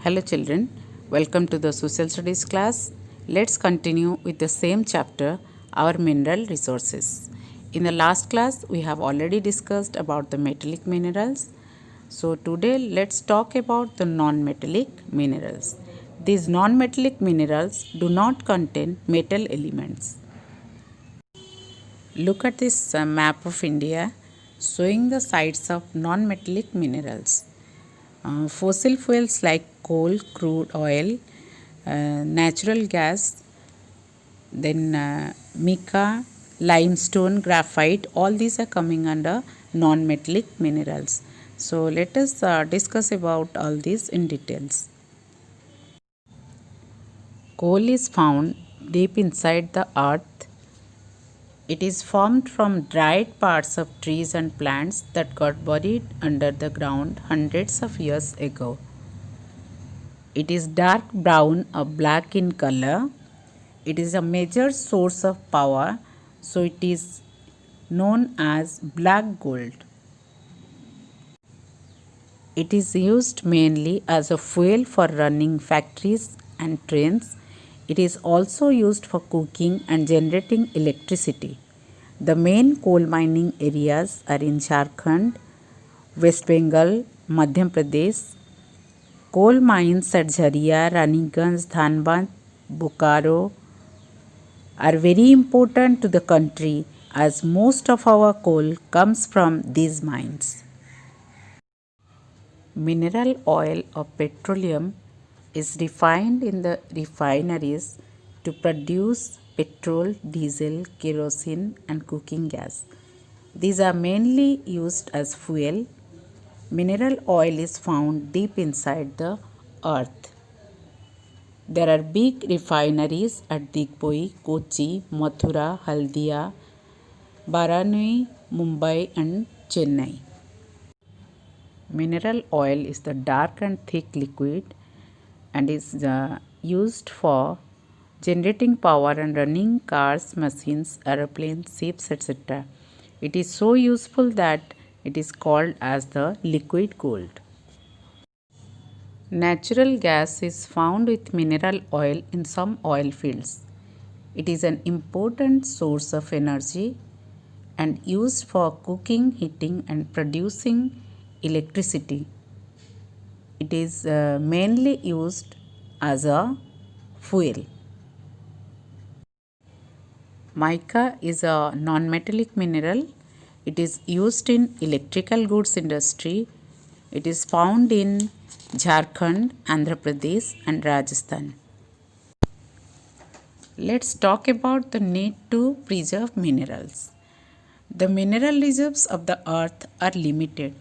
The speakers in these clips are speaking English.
Hello children, welcome to the social studies class. Let's continue with the same chapter, our mineral resources. In the last class we have already discussed about the metallic minerals. So today let's talk about the non-metallic minerals. These non-metallic minerals do not contain metal elements. Look at this map of India showing the sites of non-metallic minerals. Fossil fuels like coal, crude oil, natural gas, then mica, limestone, graphite, all these are coming under non-metallic minerals. So let us discuss about all these in details. Coal is found deep inside the earth. It is formed from dried parts of trees and plants that got buried under the ground hundreds of years ago. It is dark brown or black in color. It is a major source of power, so it is known as black gold. It is used mainly as a fuel for running factories and trains. It is also used for cooking and generating electricity. The main coal mining areas are in Jharkhand, West Bengal, Madhya Pradesh. Coal mines at Jharia, Raniganj, Dhanbad, Bokaro are very important to the country as most of our coal comes from these mines. Mineral oil or petroleum is refined in the refineries to produce petrol, diesel, kerosene and cooking gas. These are mainly used as fuel. Mineral oil is found deep inside the earth. There are big refineries at Digboi, Kochi, Mathura, Haldia, Varanasi, Mumbai and Chennai. Mineral oil is the dark and thick liquid and is used for generating power and running cars, machines, aeroplanes, ships, etc. It is so useful that it is called as the liquid gold. Natural gas is found with mineral oil in some oil fields. It is an important source of energy and used for cooking, heating and producing electricity. It is mainly used as a fuel. Mica is a non-metallic mineral. It is used in electrical goods industry. It is found in Jharkhand, Andhra Pradesh and Rajasthan. Let's talk about the need to preserve minerals. The mineral reserves of the earth are limited.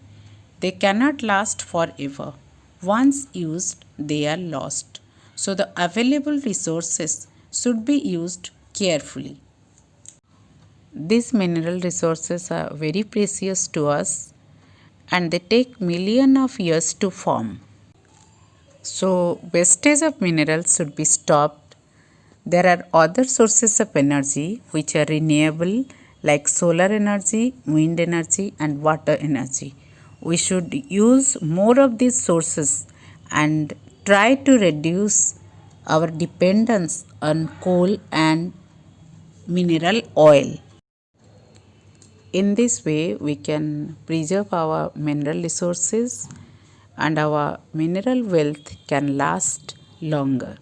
They cannot last forever. Once used, they are lost. So the available resources should be used carefully. These mineral resources are very precious to us and they take millions of years to form. So wastage of minerals should be stopped. There are other sources of energy which are renewable like solar energy, wind energy and water energy. We should use more of these sources and try to reduce our dependence on coal and mineral oil. In this way, we can preserve our mineral resources and our mineral wealth can last longer.